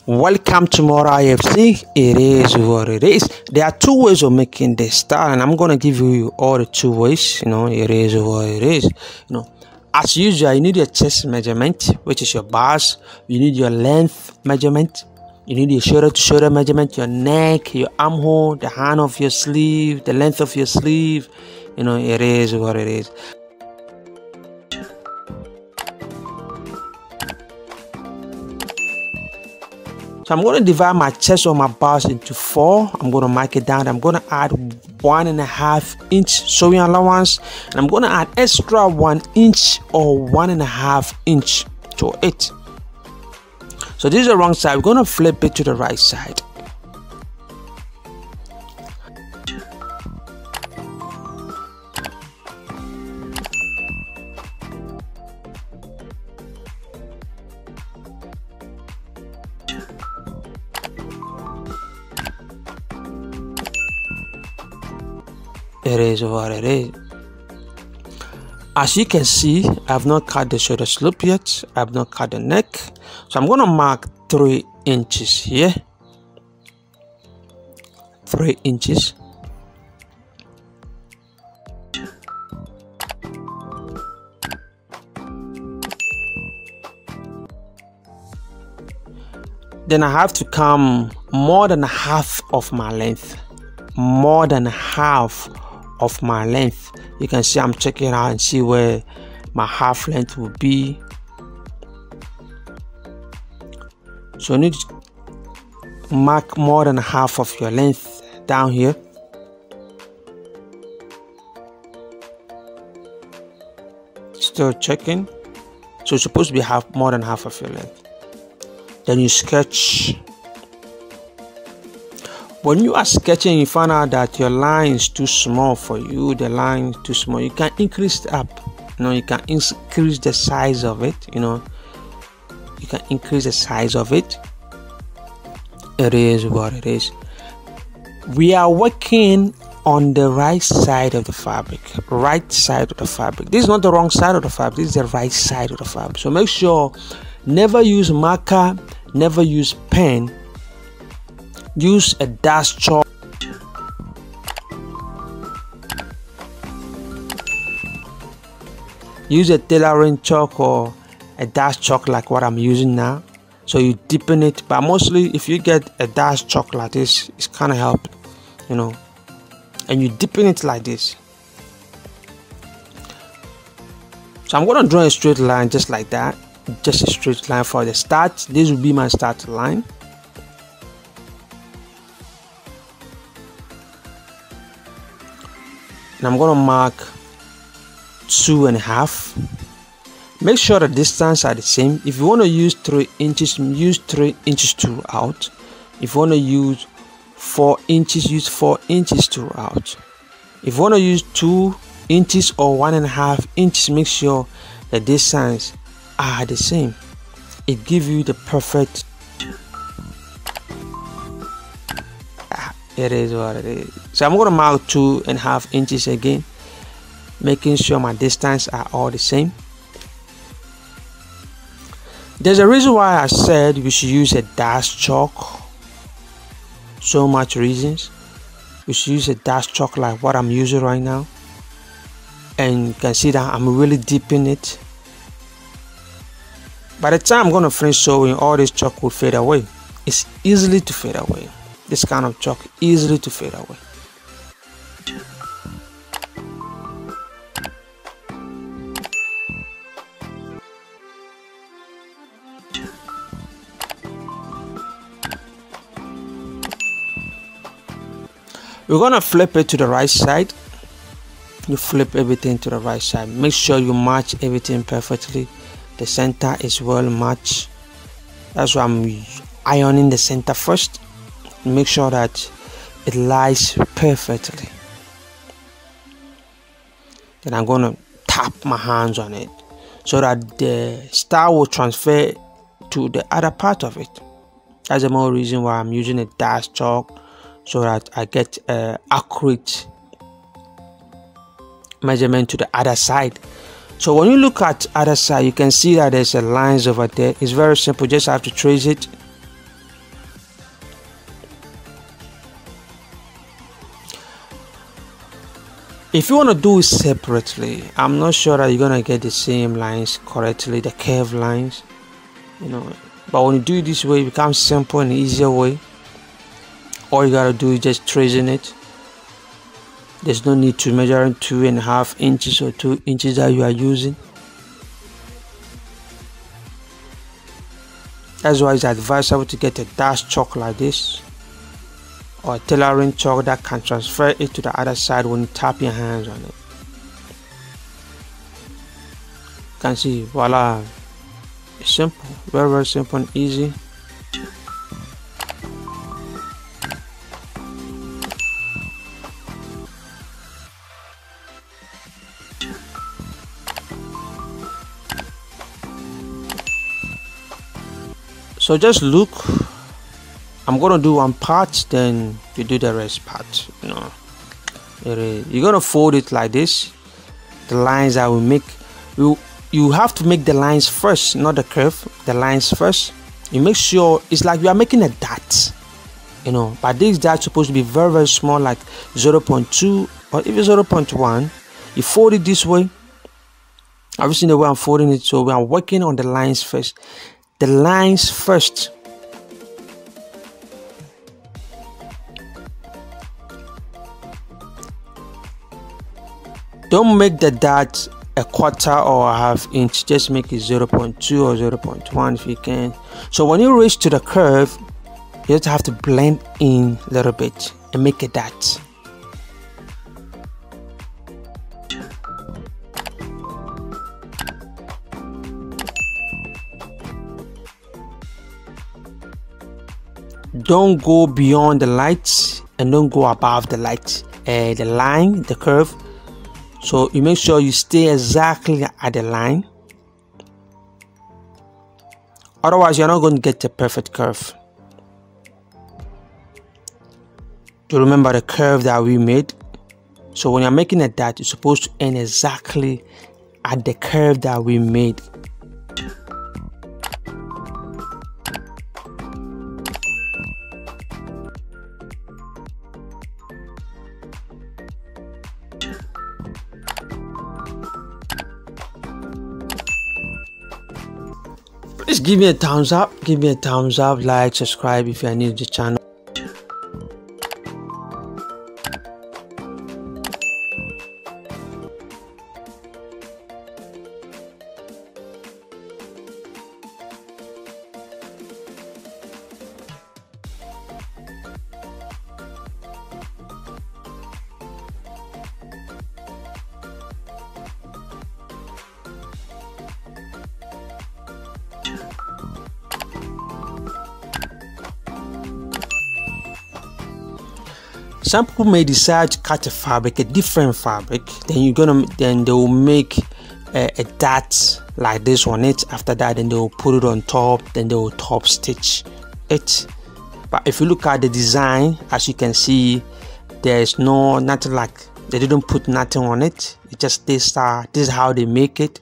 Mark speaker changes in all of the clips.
Speaker 1: Welcome to more IFC. It is what it is. There are two ways of making this style, and I'm gonna give you all the two ways. It is what it is. As usual, you need your chest measurement, which is your bars. You need your length measurement. You need your shoulder to shoulder measurement, your neck, your armhole, the hand of your sleeve, the length of your sleeve. It is what it is. So I'm going to divide my chest or my bars into 4. I'm going to mark it down. I'm going to add 1.5 inch sewing allowance, and I'm going to add extra 1 inch or 1.5 inch to it. So this is the wrong side. We're going to flip it to the right side. It is what it is. As you can see, I've not cut the shoulder slope yet. I've not cut the neck. So I'm going to mark 3 inches here. 3 inches. Then I have to come more than half of my length. More than half of my length. You can see I'm checking out and see where my half length will be. So you need to mark more than half of your length down here. Still checking. So it's supposed to be more than half of your length. Then you sketch. When you are sketching, you find out that your line is too small for you. The line is too small. You can increase it up. You can increase the size of it. You can increase the size of it. It is what it is. We are working on the right side of the fabric. Right side of the fabric. This is not the wrong side of the fabric. This is the right side of the fabric. So make sure never use marker, never use pen. Use a dash chalk. Use a tailoring chalk or a dash chalk like what I'm using now. So you deepen it, but mostly if you get a dash chalk like this, it's kind of help, and you deepen it like this. So I'm going to draw a straight line just like that, just a straight line for the start. This will be my start line. And I'm going to mark 2.5. Make sure the distance are the same. If you want to use 3 inches, use 3 inches throughout. If you want to use 4 inches, use 4 inches throughout. If you want to use 2 inches or 1.5 inches, make sure the distance are the same. It gives you the perfect. It is what it is. So I'm going to mark 2.5 inches again, making sure my distance are all the same. There's a reason why I said we should use a dash chalk. So much reasons. We should use a dash chalk like what I'm using right now. And you can see that I'm really deep in it. By the time I'm going to finish sewing, all this chalk will fade away. It's easily to fade away. This kind of chalk easily to fade away. We're going to flip it to the right side. You flip everything to the right side. Make sure you match everything perfectly. The center is well matched. That's why I'm ironing the center first. Make sure that it lies perfectly. Then I'm going to tap my hands on it so that the style will transfer to the other part of it. That's the more reason why I'm using a dash chalk, so that I get accurate measurement to the other side. So when you look at other side, you can see that there's a lines over there. It's very simple, just have to trace it. If you want to do it separately, I'm not sure that you're gonna get the same lines correctly, the curved lines, you know. But when you do it this way, it becomes simple and easier way. All you gotta do is just tracing it. There's no need to measure 2.5 inches or 2 inches that you are using. That's why it's advisable to get a dash chalk like this, or a tailoring chalk that can transfer it to the other side when you tap your hands on it. You can see, voila, it's simple, very, very simple and easy. So just look, I'm gonna do one part, then you do the rest part, you know. You're gonna fold it like this. The lines that we make, you have to make the lines first, not the curve, the lines first. You make sure it's like you are making a dot, you know, but this dot supposed to be very, very small, like 0.2 or even 0.1. You fold it this way. I've seen the way I'm folding it, so we are working on the lines first. The lines first. Don't make the dot a quarter or a half inch, just make it 0.2 or 0.1 if you can. So when you reach to the curve, you just have to blend in a little bit and make a dot. Don't go beyond the light and don't go above the light, the line, the curve. So you make sure you stay exactly at the line. Otherwise, you're not going to get the perfect curve. To remember the curve that we made. So when you're making a dot, you're supposed to end exactly at the curve that we made. Please give me a thumbs up, like, subscribe if you are new to the channel. Some people may decide to cut a fabric, a different fabric, then they will make a dot like this on it. After that, then they will put it on top, then they will top stitch it. But if you look at the design, as you can see, there is nothing, like they didn't put nothing on it. It just this is how they make it.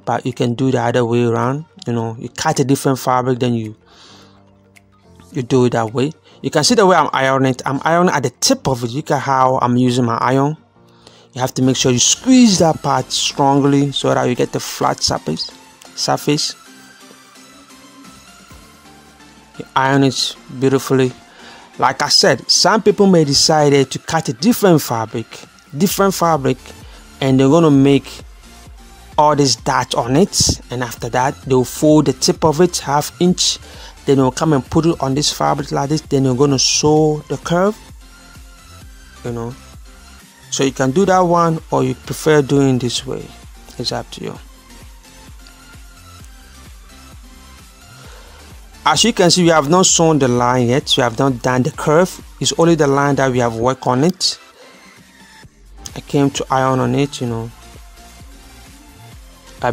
Speaker 1: But you can do the other way around. You know, you cut a different fabric, then you do it that way. You can see the way I'm ironing it. I'm ironing at the tip of it. Look at how I'm using my iron. You have to make sure you squeeze that part strongly so that you get the flat surface. You iron it beautifully. Like I said, some people may decide to cut a different fabric, and they're gonna make all this dot on it, and after that they'll fold the tip of it 1/2 inch. Then you'll come and put it on this fabric like this. Then you're going to sew the curve, you know. So you can do that one, or you prefer doing this way. It's up to you. As you can see, we have not sewn the line yet. We have not done the curve. It's only the line that we have worked on it. I came to iron on it, you know.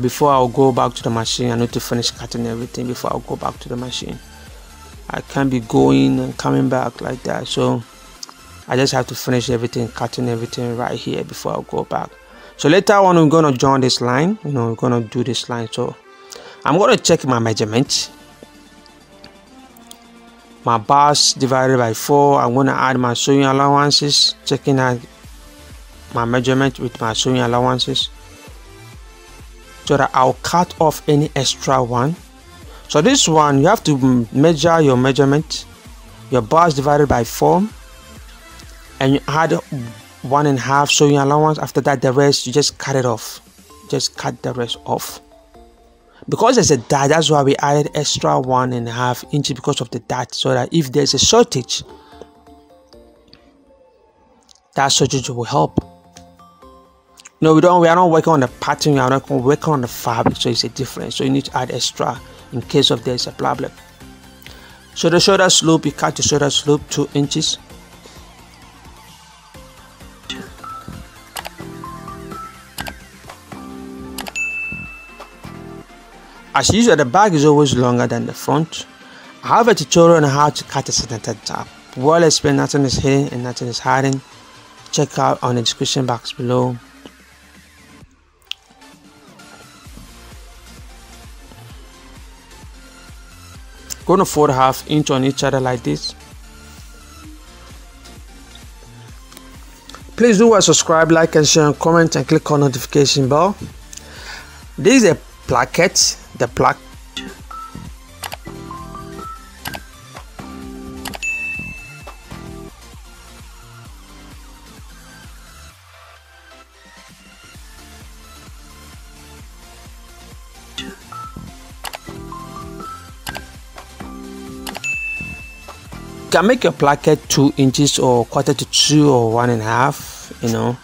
Speaker 1: Before I'll go back to the machine, I need to finish cutting everything before I'll go back to the machine. I can't be going and coming back like that, so I just have to finish everything, cutting everything right here before I'll go back. So later on, we're gonna join this line, you know, we're gonna do this line. So I'm gonna check my measurement. My bars divided by 4. I'm gonna add my sewing allowances, checking out my measurement with my sewing allowances so that I'll cut off any extra one. So this one, you have to measure your measurement, your bars divided by 4, and you add 1.5 sewing allowance. After that, the rest you just cut it off. Just cut the rest off. Because there's a dot, that's why we added extra 1.5 inches because of the dot, so that if there's a shortage, that shortage will help. No, we are not working on the pattern, we are not working on the fabric, so it's a difference. So you need to add extra in case of there's a problem. So the shoulder slope, you cut the shoulder slope 2 inches. As usual, the back is always longer than the front. I have a tutorial on how to cut a center top. Well explained, nothing is hidden and nothing is hiding. Check out on the description box below. Going to fold 1/2 inch on each other like this. Please do subscribe, like and share and comment and click on notification bell. This is a placket, the placket. You can make your placket 2 inches or 1/4 to 2 or 1.5, you know.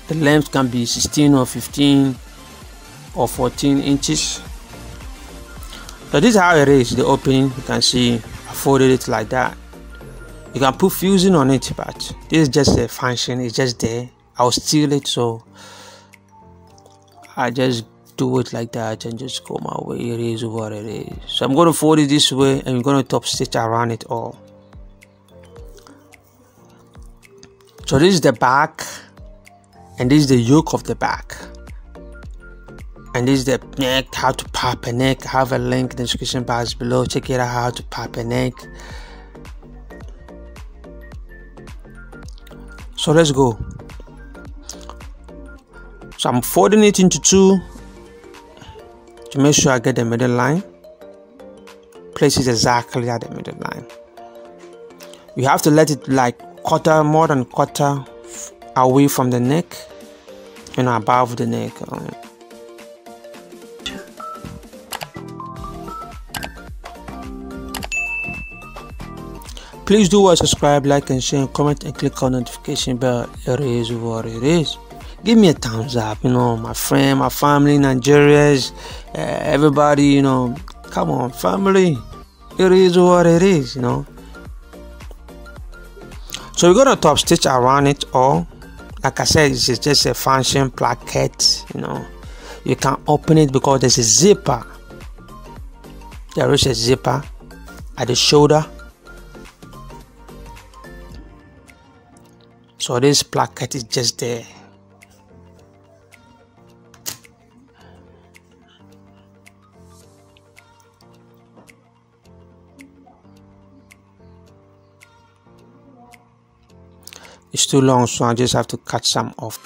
Speaker 1: The length can be 16 or 15 or 14 inches. So this is how it is, the opening. You can see I folded it like that. You can put fusing on it, but this is just a function, it's just there. I'll steal it, so I just do it like that and just go my way. It is what it is. So I'm going to fold it this way and we're going to top stitch around it all. So this is the back and this is the yoke of the back, and this is the neck, how to pop a neck. I have a link in the description box below. Check it out, how to pop a neck. So let's go. So I'm folding it into 2 to make sure I get the middle line. Place it exactly at the middle line. You have to let it like more than quarter away from the neck and above the neck. Please do subscribe, like and share and comment and click on notification bell. It is what it is. Give me a thumbs up, you know, my friend, my family, Nigerians, everybody, you know, come on, family, it is what it is, you know. So we're going to top stitch around it all. Like I said, it's just a function placket, you know. You can open it because there's a zipper. There is a zipper at the shoulder. So this placket is just there. It's too long, so I just have to cut some off.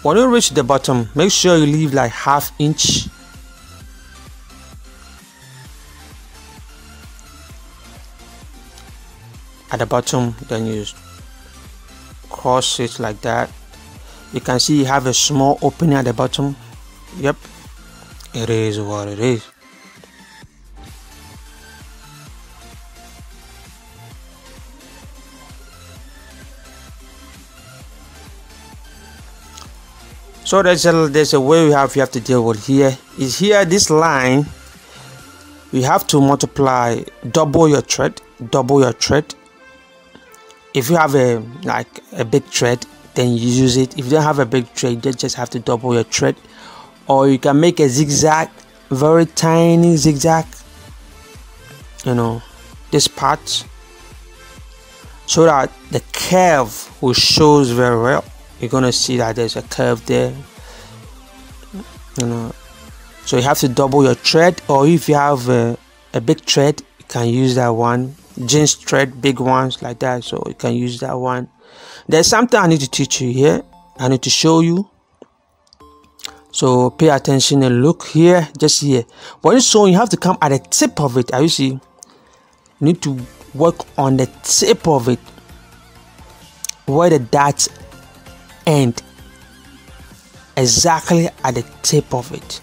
Speaker 1: When you reach the bottom, make sure you leave like 1/2 inch at the bottom, then you cross it like that. You can see you have a small opening at the bottom. Yep, it is what it is. So there's a way you have to deal with here. Is here this line, you have to multiply, double your thread. If you have a big thread, then you use it. If you don't have a big thread, you just have to double your thread. Or you can make a zigzag, very tiny zigzag, this part, so that the curve will shows very well. You're gonna see that there's a curve there, so you have to double your thread, or if you have a big thread, you can use that one, jeans thread, big ones like that, so you can use that one. There's something I need to teach you here. I need to show you, so pay attention and look here, just here. When you're sewing, you have to come at the tip of it. As you see, you need to work on the tip of it, where the dots end, exactly at the tip of it.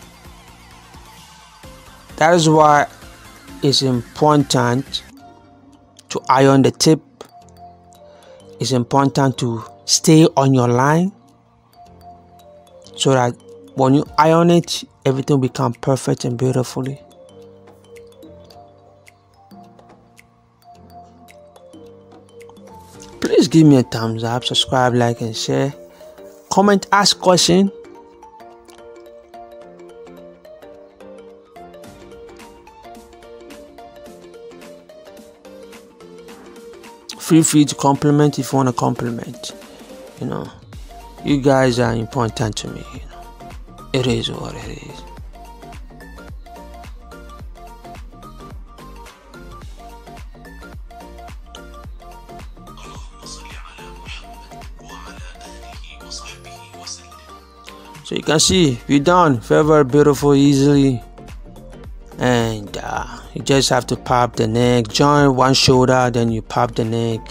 Speaker 1: That is why it's important to iron the tip. It's important to stay on your line, so that when you iron it, everything will become perfect and beautifully. Please give me a thumbs up, subscribe, like and share, comment, ask question. Feel free to compliment if you want to compliment. You guys are important to me. It is what it is. So you can see we're done. Very, very beautiful, easily. And you just have to pop the neck, join one shoulder, then you pop the neck,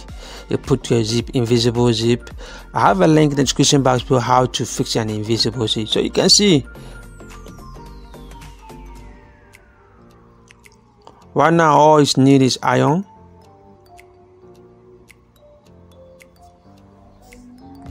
Speaker 1: you put your zip, invisible zip. I have a link in the description box below how to fix an invisible zip. So you can see right now all it's need is iron.